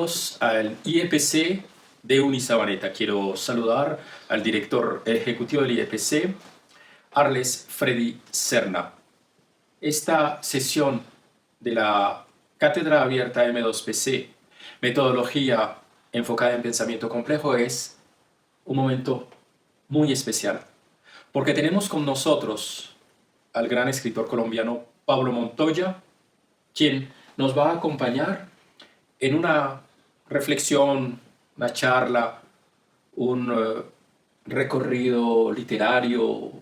Bienvenidos al IEPC de Unisabaneta. Quiero saludar al director ejecutivo del IEPC, Arles Freddy Serna. Esta sesión de la Cátedra Abierta M2PC, Metodología enfocada en pensamiento complejo, es un momento muy especial, porque tenemos con nosotros al gran escritor colombiano Pablo Montoya, quien nos va a acompañar en una reflexión, una charla, un recorrido literario,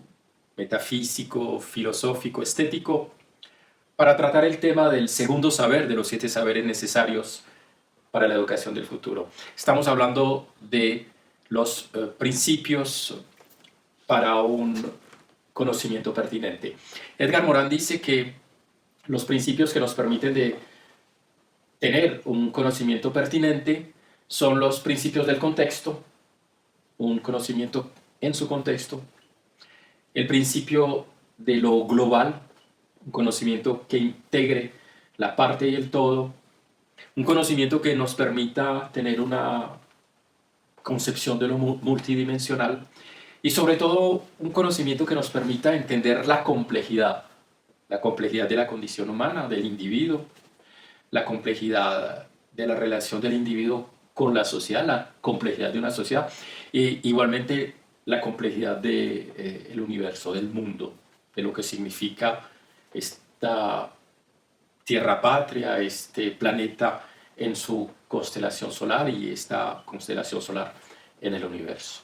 metafísico, filosófico, estético, para tratar el tema del segundo saber, de los 7 saberes necesarios para la educación del futuro. Estamos hablando de los principios para un conocimiento pertinente. Edgar Morin dice que los principios que nos permiten de tener un conocimiento pertinente son los principios del contexto, un conocimiento en su contexto, el principio de lo global, un conocimiento que integre la parte y el todo, un conocimiento que nos permita tener una concepción de lo multidimensional y sobre todo un conocimiento que nos permita entender la complejidad de la condición humana, del individuo, la complejidad de la relación del individuo con la sociedad, la complejidad de una sociedad, e igualmente la complejidad del universo, del mundo, de lo que significa esta tierra patria, este planeta en su constelación solar y esta constelación solar en el universo.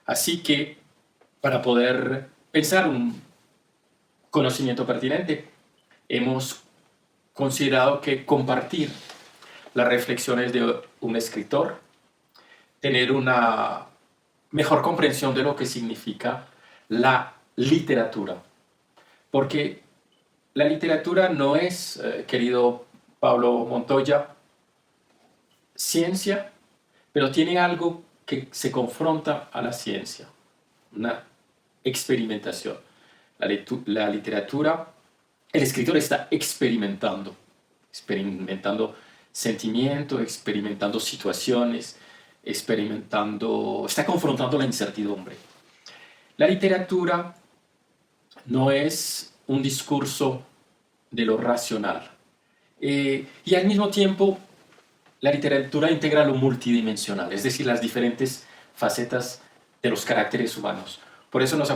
Así que, para poder pensar un conocimiento pertinente, hemos considerado que compartir las reflexiones de un escritor, tener una mejor comprensión de lo que significa la literatura. Porque la literatura no es, querido Pablo Montoya, ciencia, pero tiene algo que se confronta a la ciencia, una experimentación. La literatura, el escritor está experimentando sentimientos, experimentando situaciones, está confrontando la incertidumbre. La literatura no es un discurso de lo racional. Y al mismo tiempo, la literatura integra lo multidimensional, es decir, las diferentes facetas de los caracteres humanos. Por eso nos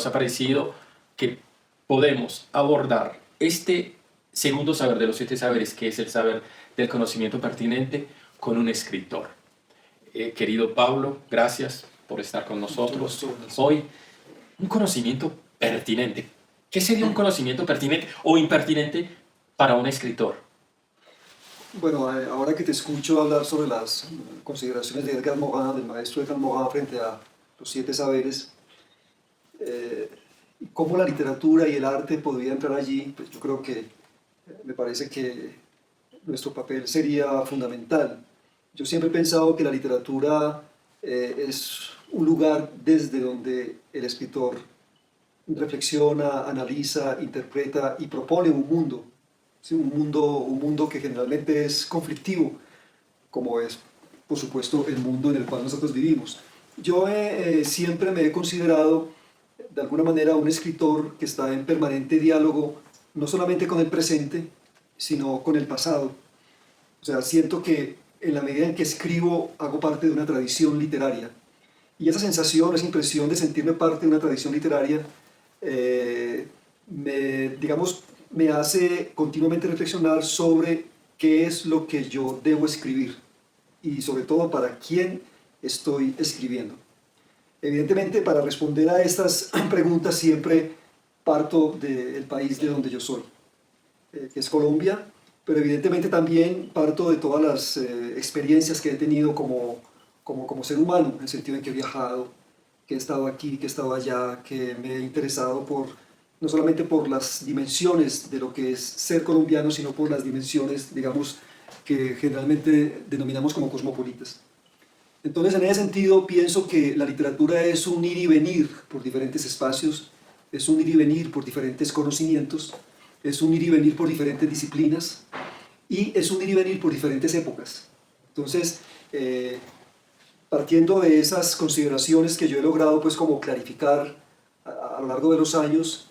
ha parecido que podemos abordar este segundo saber de los 7 saberes, que es el saber del conocimiento pertinente, con un escritor. Querido Pablo, gracias por estar con nosotros hoy. Un conocimiento pertinente. ¿Qué sería un conocimiento pertinente o impertinente para un escritor? Bueno, ahora que te escucho hablar sobre las consideraciones de Edgar Morin, del maestro Edgar Morin, frente a los 7 saberes, cómo la literatura y el arte podrían entrar allí, pues yo creo que me parece que nuestro papel sería fundamental. Yo siempre he pensado que la literatura es un lugar desde donde el escritor reflexiona, analiza, interpreta y propone un mundo. ¿Sí? Un mundo que generalmente es conflictivo, como es, por supuesto, el mundo en el cual nosotros vivimos. Yo siempre me he considerado, de alguna manera, un escritor que está en permanente diálogo, no solamente con el presente, sino con el pasado. O sea, siento que en la medida en que escribo, hago parte de una tradición literaria. Y esa sensación, esa impresión de sentirme parte de una tradición literaria, me hace continuamente reflexionar sobre qué es lo que yo debo escribir y sobre todo para quién estoy escribiendo. Evidentemente, para responder a estas preguntas siempre parto del país de donde yo soy, que es Colombia, pero evidentemente también parto de todas las experiencias que he tenido como ser humano, en el sentido en que he viajado, que he estado aquí, que he estado allá, que me he interesado no solamente por las dimensiones de lo que es ser colombiano, sino por las dimensiones, digamos, que generalmente denominamos como cosmopolitas. Entonces, en ese sentido, pienso que la literatura es un ir y venir por diferentes espacios, es un ir y venir por diferentes conocimientos, es un ir y venir por diferentes disciplinas y es un ir y venir por diferentes épocas. Entonces, partiendo de esas consideraciones que yo he logrado pues como clarificar a lo largo de los años,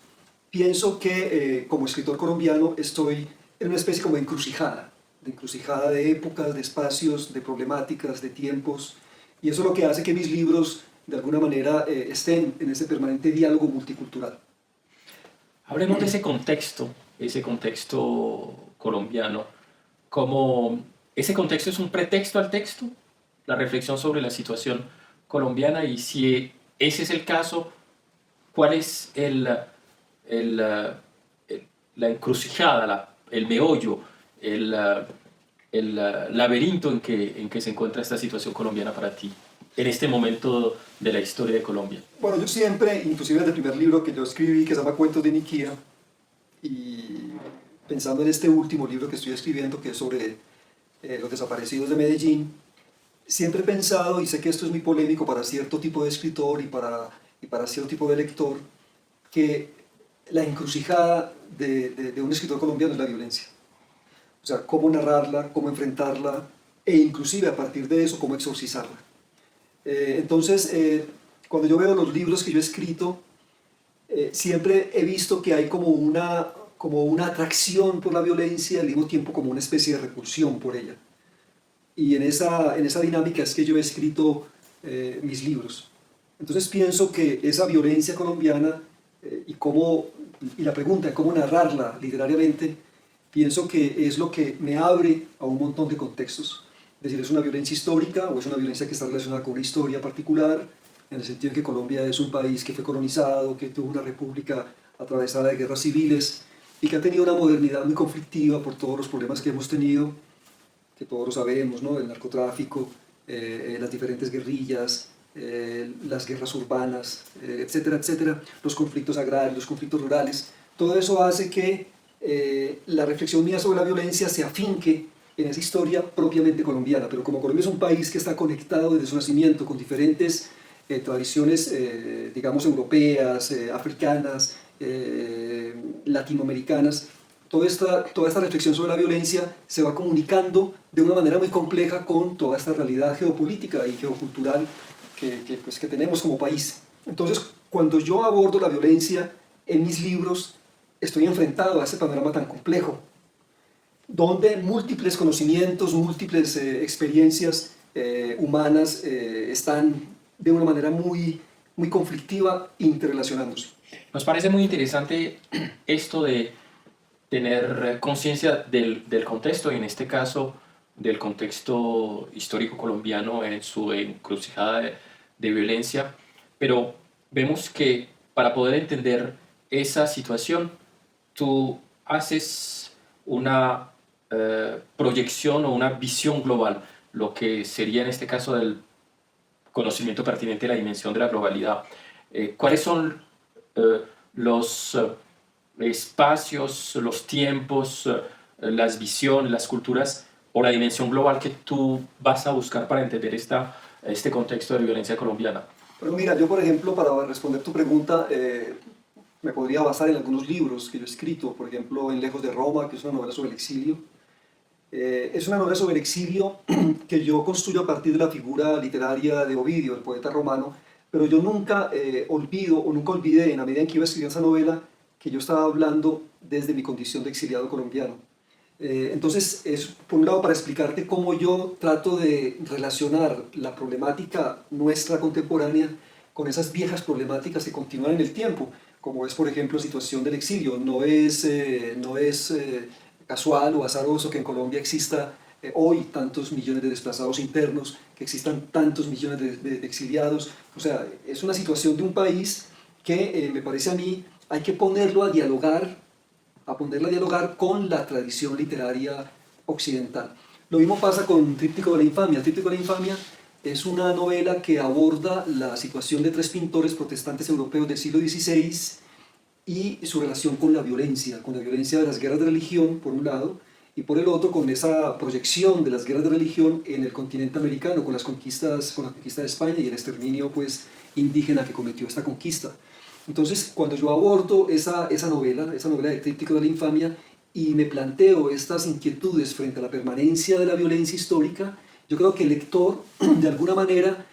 pienso que como escritor colombiano estoy en una especie como de encrucijada de épocas, de espacios, de problemáticas, de tiempos, y eso es lo que hace que mis libros de alguna manera estén en ese permanente diálogo multicultural. Hablemos de ese contexto colombiano, como ese contexto es un pretexto al texto, la reflexión sobre la situación colombiana, y si ese es el caso, ¿cuál es el, la encrucijada, el meollo, el laberinto en que se encuentra esta situación colombiana para ti, en este momento de la historia de Colombia? Bueno, yo siempre, inclusive desde el primer libro que yo escribí, que se llama Cuentos de Niquía, y pensando en este último libro que estoy escribiendo, que es sobre los desaparecidos de Medellín, siempre he pensado, y sé que esto es muy polémico para cierto tipo de escritor y para cierto tipo de lector, que la encrucijada de un escritor colombiano es la violencia. O sea, cómo narrarla, cómo enfrentarla, e inclusive a partir de eso, cómo exorcizarla. Entonces, cuando yo veo los libros que yo he escrito, siempre he visto que hay como una atracción por la violencia, al mismo tiempo como una especie de repulsión por ella. Y en esa dinámica es que yo he escrito mis libros. Entonces pienso que esa violencia colombiana y la pregunta de cómo narrarla literariamente, pienso que es lo que me abre a un montón de contextos. Es decir, ¿es una violencia histórica o es una violencia que está relacionada con una historia particular? En el sentido de que Colombia es un país que fue colonizado, que tuvo una república atravesada de guerras civiles y que ha tenido una modernidad muy conflictiva por todos los problemas que hemos tenido, que todos lo sabemos, ¿no? El narcotráfico, las diferentes guerrillas, las guerras urbanas, etcétera, etcétera, los conflictos agrarios, los conflictos rurales. Todo eso hace que la reflexión mía sobre la violencia se afinque en esa historia propiamente colombiana, pero como Colombia es un país que está conectado desde su nacimiento con diferentes tradiciones, digamos, europeas, africanas, latinoamericanas, toda esta reflexión sobre la violencia se va comunicando de una manera muy compleja con toda esta realidad geopolítica y geocultural que tenemos como país. Entonces, cuando yo abordo la violencia en mis libros, estoy enfrentado a ese panorama tan complejo, donde múltiples conocimientos, múltiples experiencias humanas están de una manera muy, muy conflictiva interrelacionándose. Nos parece muy interesante esto de tener conciencia del contexto, y en este caso del contexto histórico colombiano en su encrucijada de violencia, pero vemos que para poder entender esa situación, tú haces una proyección o una visión global, lo que sería en este caso del conocimiento pertinente de la dimensión de la globalidad. ¿Cuáles son los espacios, los tiempos, las visiones, las culturas o la dimensión global que tú vas a buscar para entender este contexto de violencia colombiana? Bueno, mira, yo por ejemplo, para responder tu pregunta, me podría basar en algunos libros que yo he escrito, por ejemplo, en Lejos de Roma, que es una novela sobre el exilio. Es una novela sobre el exilio que yo construyo a partir de la figura literaria de Ovidio, el poeta romano, pero yo nunca nunca olvidé, en la medida en que iba escribiendo esa novela, que yo estaba hablando desde mi condición de exiliado colombiano. Entonces, es por un lado para explicarte cómo yo trato de relacionar la problemática nuestra contemporánea con esas viejas problemáticas que continúan en el tiempo, como es, por ejemplo, la situación del exilio. No es casual o azaroso que en Colombia exista hoy tantos millones de desplazados internos, que existan tantos millones de exiliados. O sea, es una situación de un país que me parece a mí hay que ponerlo a dialogar con la tradición literaria occidental. Lo mismo pasa con Tríptico de la Infamia. Tríptico de la Infamia es una novela que aborda la situación de tres pintores protestantes europeos del siglo XVI y su relación con la violencia de las guerras de religión, por un lado, y por el otro con esa proyección de las guerras de religión en el continente americano, con la conquista de España y el exterminio pues, indígena que cometió esta conquista. Entonces, cuando yo abordo esa novela de Tríptico de la Infamia, y me planteo estas inquietudes frente a la permanencia de la violencia histórica, Yo creo que el lector, de alguna manera,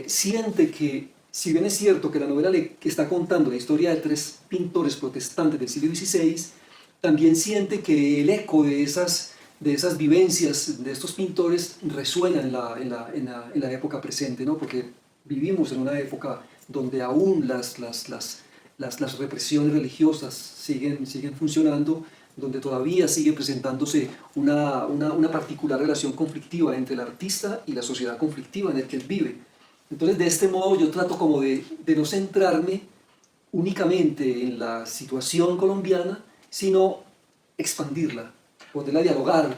siente que, si bien es cierto que la novela que está contando la historia de tres pintores protestantes del siglo XVI, también siente que el eco de esas vivencias de estos pintores resuena en la época presente, ¿no? Porque vivimos en una época donde aún las represiones religiosas siguen funcionando, donde todavía sigue presentándose una particular relación conflictiva entre el artista y la sociedad conflictiva en la que él vive. Entonces, de este modo, yo trato como de no centrarme únicamente en la situación colombiana, sino expandirla, poderla dialogar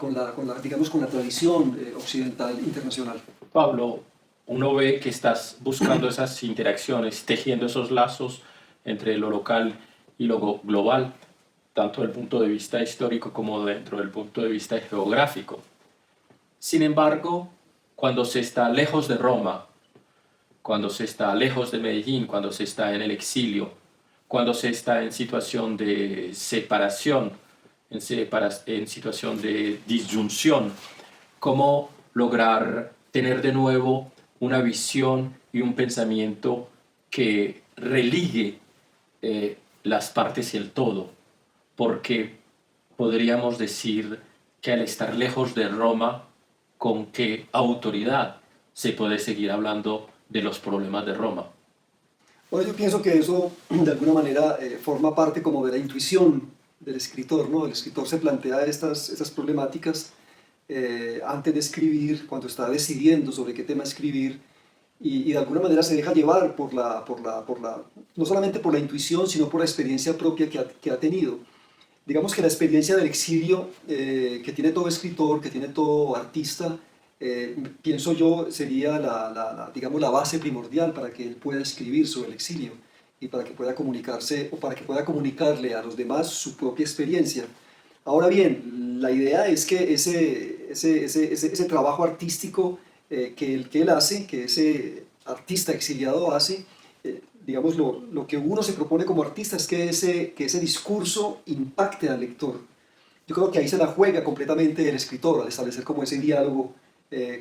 digamos, con la tradición occidental internacional. Pablo, uno ve que estás buscando esas interacciones, tejiendo esos lazos entre lo local y lo global, tanto desde el punto de vista histórico como dentro del punto de vista geográfico. Sin embargo, cuando se está lejos de Roma, cuando se está lejos de Medellín, cuando se está en el exilio, cuando se está en situación de separación, en situación de disyunción, cómo lograr tener de nuevo una visión y un pensamiento que religue las partes y el todo, porque podríamos decir que al estar lejos de Roma, ¿con qué autoridad se puede seguir hablando de los problemas de Roma? Bueno, yo pienso que eso de alguna manera forma parte como de la intuición del escritor, ¿no? El escritor se plantea estas problemáticas antes de escribir, cuando está decidiendo sobre qué tema escribir, y de alguna manera se deja llevar no solamente por la intuición, sino por la experiencia propia que ha tenido. Digamos que la experiencia del exilio que tiene todo escritor, que tiene todo artista, pienso yo sería digamos, la base primordial para que él pueda escribir sobre el exilio y para que pueda comunicarse o para que pueda comunicarle a los demás su propia experiencia. Ahora bien, la idea es que ese trabajo artístico que él hace, que ese artista exiliado hace, digamos, lo que uno se propone como artista es que ese discurso impacte al lector. Yo creo que ahí se la juega completamente el escritor al establecer como ese diálogo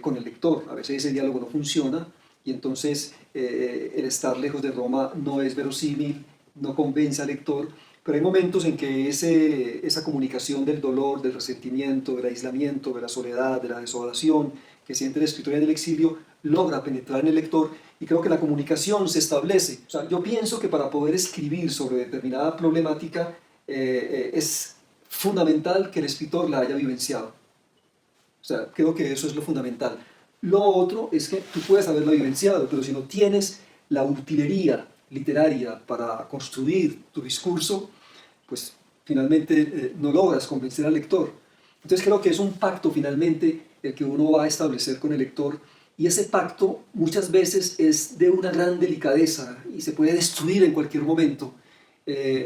con el lector. A veces ese diálogo no funciona y entonces el estar lejos de Roma no es verosímil, no convence al lector, pero hay momentos en que esa comunicación del dolor, del resentimiento, del aislamiento, de la soledad, de la desolación que siente el escritor en el exilio, logra penetrar en el lector y creo que la comunicación se establece. O sea, yo pienso que para poder escribir sobre determinada problemática es fundamental que el escritor la haya vivenciado. O sea, creo que eso es lo fundamental. Lo otro es que tú puedes haberlo vivenciado, pero si no tienes la utilería literaria para construir tu discurso, pues finalmente no logras convencer al lector. Entonces creo que es un pacto finalmente el que uno va a establecer con el lector y ese pacto muchas veces es de una gran delicadeza y se puede destruir en cualquier momento.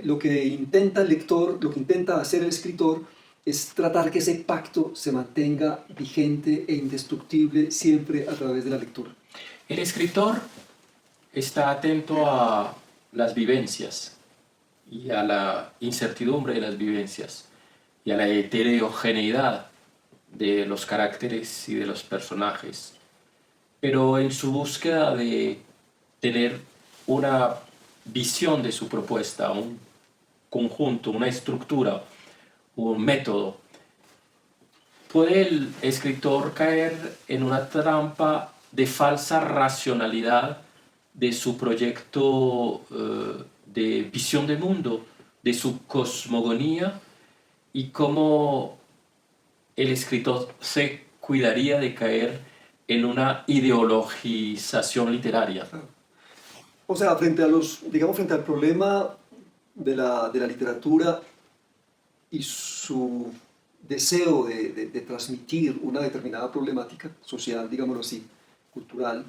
Lo que intenta el lector, lo que intenta hacer el escritor es tratar que ese pacto se mantenga vigente e indestructible siempre a través de la lectura. El escritor está atento a las vivencias y a la incertidumbre de las vivencias y a la heterogeneidad de los caracteres y de los personajes, pero en su búsqueda de tener una visión de su propuesta, un conjunto, una estructura, un método, puede el escritor caer en una trampa de falsa racionalidad de su proyecto de visión de mundo, de su cosmogonía, y cómo el escritor se cuidaría de caer en una ideologización literaria. O sea, digamos, frente al problema de la literatura y su deseo de transmitir una determinada problemática social, digámoslo así, cultural,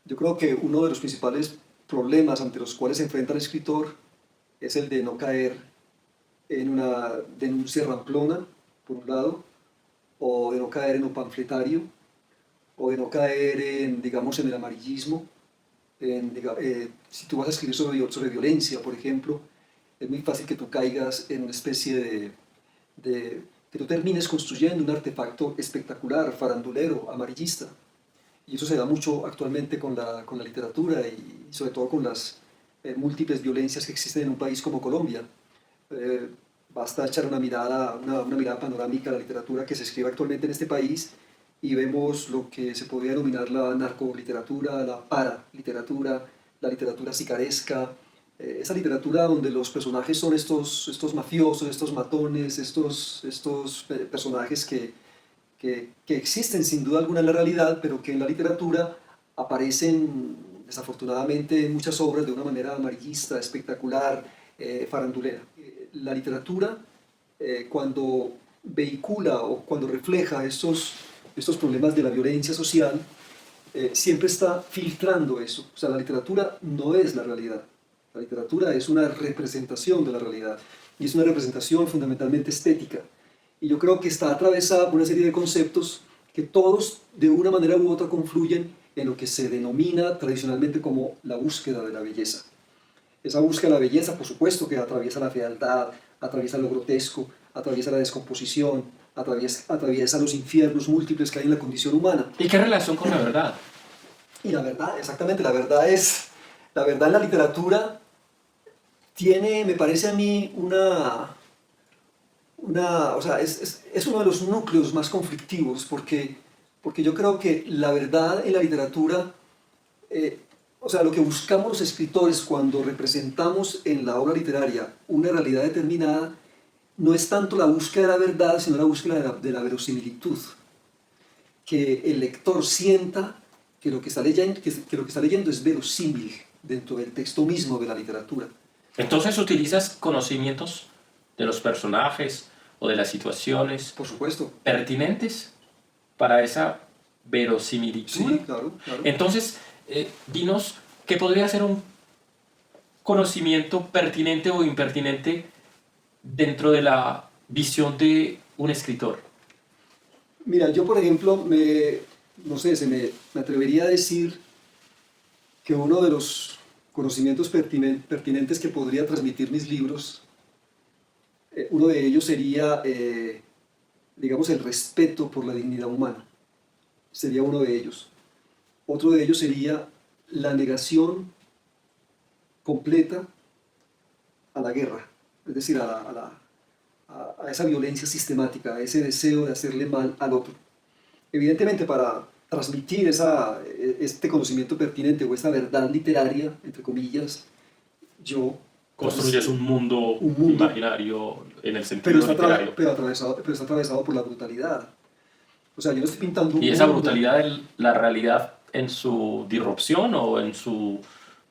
yo creo que uno de los principales problemas ante los cuales se enfrenta el escritor es el de no caer en una denuncia ramplona, por un lado, o de no caer en un panfletario, o de no caer en, digamos, en el amarillismo. Si tú vas a escribir sobre violencia, por ejemplo, es muy fácil que tú caigas en una especie de que tú termines construyendo un artefacto espectacular, farandulero, amarillista. Y eso se da mucho actualmente con la literatura y sobre todo con las múltiples violencias que existen en un país como Colombia. Eh, Basta echar una mirada panorámica a la literatura que se escribe actualmente en este país y vemos lo que se podría denominar la narcoliteratura, la paraliteratura, la literatura sicaresca, esa literatura donde los personajes son estos mafiosos, estos matones, estos personajes que existen sin duda alguna en la realidad, pero que en la literatura aparecen desafortunadamente en muchas obras de una manera amarillista, espectacular, farandulera. La literatura, cuando vehicula o cuando refleja estos problemas de la violencia social, siempre está filtrando eso. O sea, la literatura no es la realidad. La literatura es una representación de la realidad y es una representación fundamentalmente estética. Y yo creo que está atravesada por una serie de conceptos que todos, de una manera u otra, confluyen en lo que se denomina tradicionalmente como la búsqueda de la belleza. Esa búsqueda de la belleza, por supuesto, que atraviesa la fealdad, atraviesa lo grotesco, atraviesa la descomposición, atraviesa los infiernos múltiples que hay en la condición humana. ¿Y qué relación con la verdad? Y la verdad, exactamente, la verdad en la literatura tiene, me parece a mí, o sea, es uno de los núcleos más conflictivos porque yo creo que la verdad en la literatura, o sea, lo que buscamos los escritores cuando representamos en la obra literaria una realidad determinada, no es tanto la búsqueda de la verdad, sino la búsqueda de la verosimilitud. Que el lector sienta que lo que está leyendo es verosímil dentro del texto mismo de la literatura. Entonces utilizas conocimientos de los personajes o de las situaciones Por supuesto. pertinentes para esa verosimilitud. Sí, claro, claro. Entonces, dinos qué podría ser un conocimiento pertinente o impertinente dentro de la visión de un escritor. Mira, yo por ejemplo, no sé, me atrevería a decir que uno de los conocimientos pertinentes que podría transmitir mis libros, uno de ellos sería, digamos, el respeto por la dignidad humana. Sería uno de ellos. Otro de ellos sería la negación completa a la guerra, es decir, a esa violencia sistemática, a ese deseo de hacerle mal al otro. Evidentemente, para transmitir este conocimiento pertinente o esta verdad literaria, entre comillas, yo... Construyes un mundo imaginario en el sentido literario. Pero está atravesado por la brutalidad. O sea, yo no estoy pintando un ¿Y esa mundo. brutalidad es la realidad en su disrupción o en su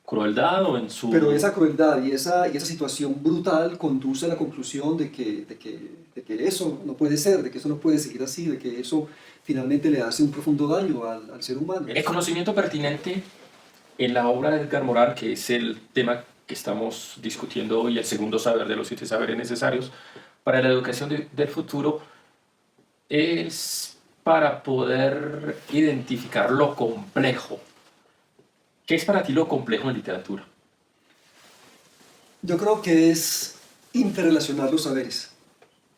crueldad o en su... Pero esa crueldad y esa situación brutal conduce a la conclusión de que eso no puede ser, de que eso no puede seguir así, de que eso finalmente le hace un profundo daño al ser humano. El conocimiento pertinente en la obra de Edgar Morin, que es el tema que estamos discutiendo hoy, el segundo saber de los 7 saberes necesarios para la educación del futuro, es para poder identificar lo complejo. ¿Qué es para ti lo complejo en literatura? Yo creo que es interrelacionar los saberes.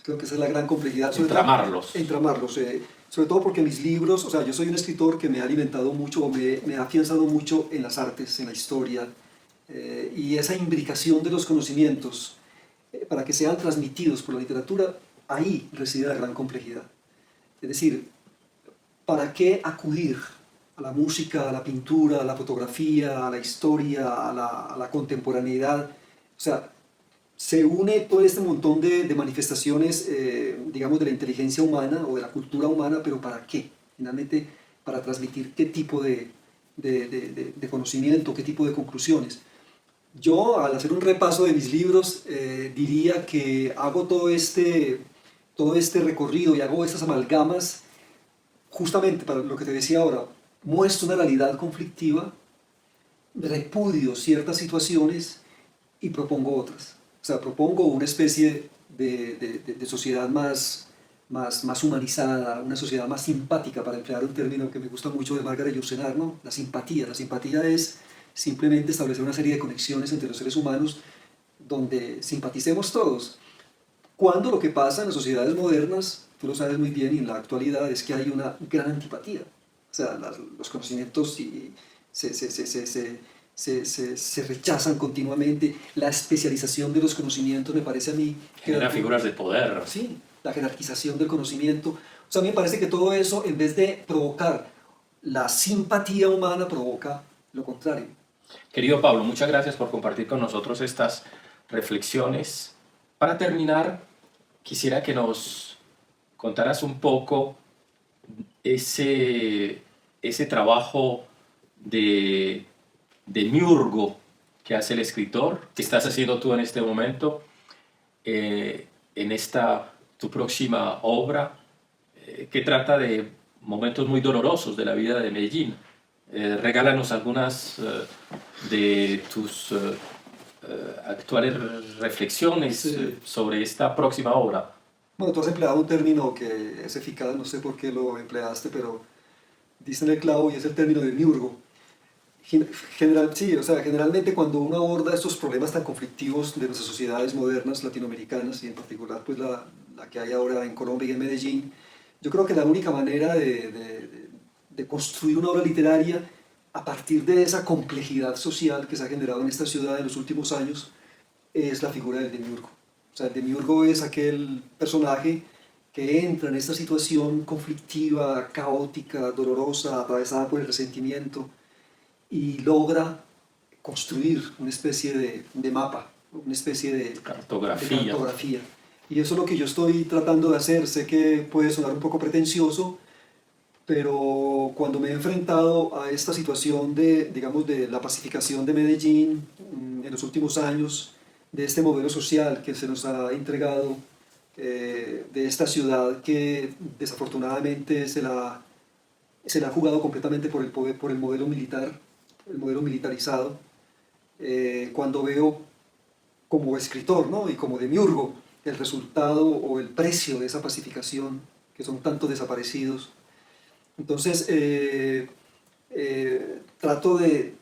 Creo que esa es la gran complejidad. Entramarlos. Entramarlos. Sobre todo porque mis libros, o sea, yo soy un escritor que me ha alimentado mucho, me ha afianzado mucho en las artes, en la historia, y esa imbricación de los conocimientos para que sean transmitidos por la literatura, ahí reside la gran complejidad. Es decir, ¿para qué acudir a la música, a la pintura, a la fotografía, a la historia, a la contemporaneidad? O sea, se une todo este montón de manifestaciones, digamos, de la inteligencia humana o de la cultura humana, pero ¿para qué? Finalmente, para transmitir qué tipo de conocimiento, qué tipo de conclusiones. Yo, al hacer un repaso de mis libros, diría que hago todo este recorrido y hago estas amalgamas justamente para lo que te decía ahora. Muestro una realidad conflictiva, repudio ciertas situaciones y propongo otras. O sea, propongo una especie de sociedad más humanizada, una sociedad más simpática, para emplear un término que me gusta mucho de Margaret Yourcenar, ¿no? La simpatía. La simpatía es simplemente establecer una serie de conexiones entre los seres humanos donde simpaticemos todos. Cuando lo que pasa en las sociedades modernas, tú lo sabes muy bien, y en la actualidad, es que hay una gran antipatía. O sea, los conocimientos se, se, se, se, se, se rechazan continuamente. La especialización de los conocimientos me parece a mí Genera figuras de poder. Sí, la jerarquización del conocimiento. O sea, a mí me parece que todo eso, en vez de provocar la simpatía humana, provoca lo contrario. Querido Pablo, muchas gracias por compartir con nosotros estas reflexiones. Para terminar, quisiera que nos contaras un poco ese trabajo de miurgo que hace el escritor, que estás haciendo tú en este momento, en esta tu próxima obra, que trata de momentos muy dolorosos de la vida de Medellín. Regálanos algunas de tus actuales reflexiones Sí. sobre esta próxima obra. Bueno, tú has empleado un término que es eficaz, no sé por qué lo empleaste, pero diste en el clavo y es el término de miurgo. Sí, o sea, generalmente cuando uno aborda estos problemas tan conflictivos de nuestras sociedades modernas latinoamericanas y en particular pues la que hay ahora en Colombia y en Medellín, yo creo que la única manera de construir una obra literaria a partir de esa complejidad social que se ha generado en esta ciudad en los últimos años es la figura del demiurgo. O sea, el demiurgo es aquel personaje que entra en esta situación conflictiva, caótica, dolorosa, atravesada por el resentimiento, y logra construir una especie de mapa, una especie de Cartografía. cartografía. Y eso es lo que yo estoy tratando de hacer. Sé que puede sonar un poco pretencioso, pero cuando me he enfrentado a esta situación de, digamos, de la pacificación de Medellín en los últimos años, de este modelo social que se nos ha entregado, de esta ciudad que desafortunadamente se la ha jugado completamente por el poder, por el modelo militar, el modelo militarizado, cuando veo como escritor, ¿no? Y como demiurgo el resultado o el precio de esa pacificación, que son tantos desaparecidos. Entonces, trato de,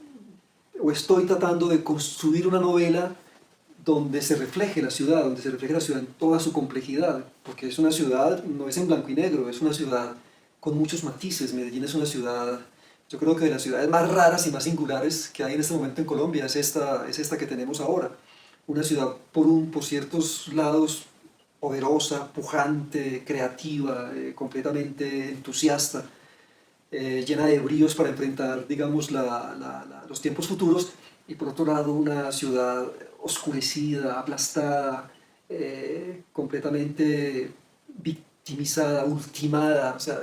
o estoy tratando de construir una novela donde se refleje la ciudad, donde se refleje la ciudad en toda su complejidad, porque es una ciudad, no es en blanco y negro, es una ciudad con muchos matices. Medellín es una ciudad, yo creo que de las ciudades más raras y más singulares que hay en este momento en Colombia, es esta que tenemos ahora. Una ciudad por ciertos lados poderosa, pujante, creativa, completamente entusiasta, llena de bríos para enfrentar, digamos, los tiempos futuros, y por otro lado una ciudad oscurecida, aplastada, completamente victimizada, ultimada. O sea,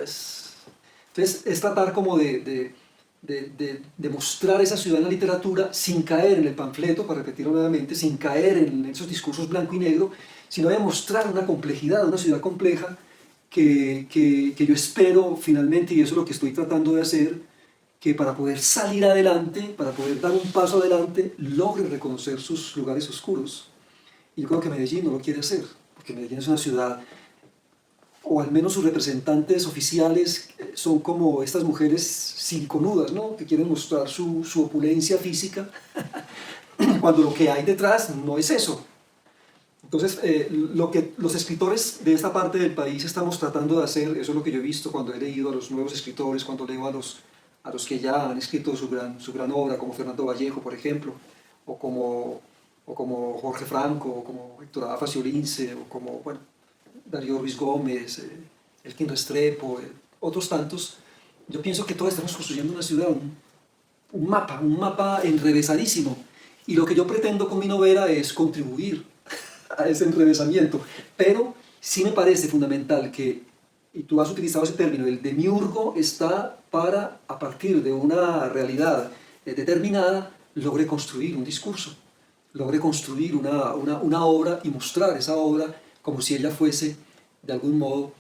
entonces es tratar como de mostrar esa ciudad en la literatura sin caer en el panfleto, para repetirlo nuevamente, sin caer en esos discursos blanco y negro, sino de mostrar una complejidad, una ciudad compleja que yo espero finalmente, y eso es lo que estoy tratando de hacer, que para poder salir adelante, para poder dar un paso adelante, logre reconocer sus lugares oscuros. Y yo creo que Medellín no lo quiere hacer, porque Medellín es una ciudad, o al menos sus representantes oficiales son como estas mujeres siliconudas, ¿no? Que quieren mostrar su opulencia física, cuando lo que hay detrás no es eso. Entonces, lo que los escritores de esta parte del país estamos tratando de hacer, eso es lo que yo he visto cuando he leído a los nuevos escritores, cuando leo a los que ya han escrito su gran obra, como Fernando Vallejo, por ejemplo, o como Jorge Franco, o como Héctor Abad Faciolince, o como, bueno, Darío Ruiz Gómez, Elkin Restrepo, otros tantos. Yo pienso que todos estamos construyendo una ciudad, un mapa enrevesadísimo, y lo que yo pretendo con mi novela es contribuir a ese enrevesamiento, pero sí me parece fundamental que, y tú has utilizado ese término, el demiurgo está para, a partir de una realidad determinada, logre construir un discurso, logre construir una obra y mostrar esa obra como si ella fuese, de algún modo,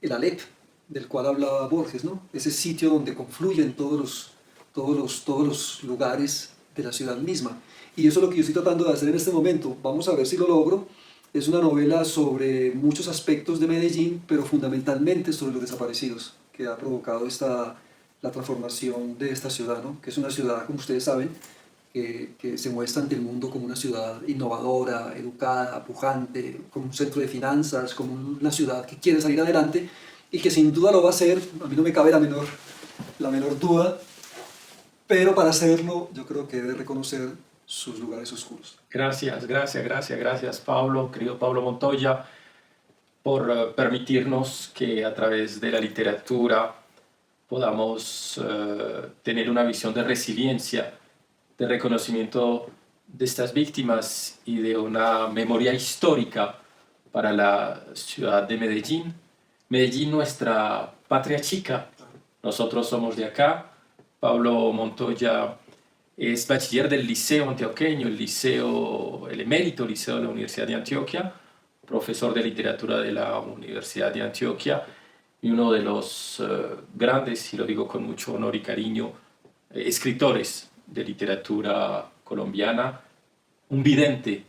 el Alep del cual hablaba Borges, ¿no? Ese sitio donde confluyen todos los lugares de la ciudad misma. Y eso es lo que yo estoy tratando de hacer en este momento. Vamos a ver si lo logro. Es una novela sobre muchos aspectos de Medellín, pero fundamentalmente sobre los desaparecidos, que ha provocado la transformación de esta ciudad, ¿no? Que es una ciudad, como ustedes saben, que se muestra ante el mundo como una ciudad innovadora, educada, pujante, como un centro de finanzas, como una ciudad que quiere salir adelante y que sin duda lo va a hacer. A mí no me cabe la menor duda, pero para hacerlo yo creo que debe reconocer sus lugares oscuros. Gracias, Pablo, querido Pablo Montoya, por permitirnos que a través de la literatura podamos tener una visión de resiliencia, de reconocimiento de estas víctimas y de una memoria histórica para la ciudad de Medellín. Medellín, nuestra patria chica. Nosotros somos de acá. Pablo Montoya es bachiller del Liceo Antioqueño, el emérito Liceo de la Universidad de Antioquia, profesor de literatura de la Universidad de Antioquia y uno de los grandes, y lo digo con mucho honor y cariño, escritores de literatura colombiana, un vidente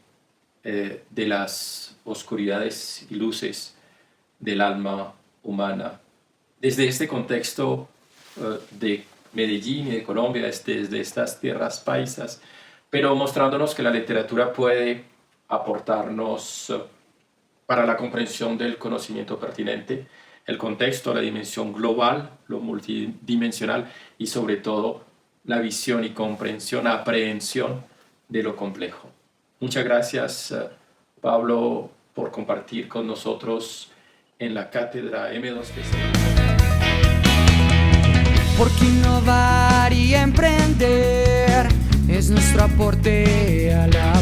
de las oscuridades y luces del alma humana. Desde este contexto de Medellín y de Colombia, desde estas tierras paisas, pero mostrándonos que la literatura puede aportarnos para la comprensión del conocimiento pertinente, el contexto, la dimensión global, lo multidimensional y sobre todo la visión y comprensión, aprehensión de lo complejo. Muchas gracias, Pablo, por compartir con nosotros en la cátedra M2PC. Porque innovar y emprender es nuestro aporte a la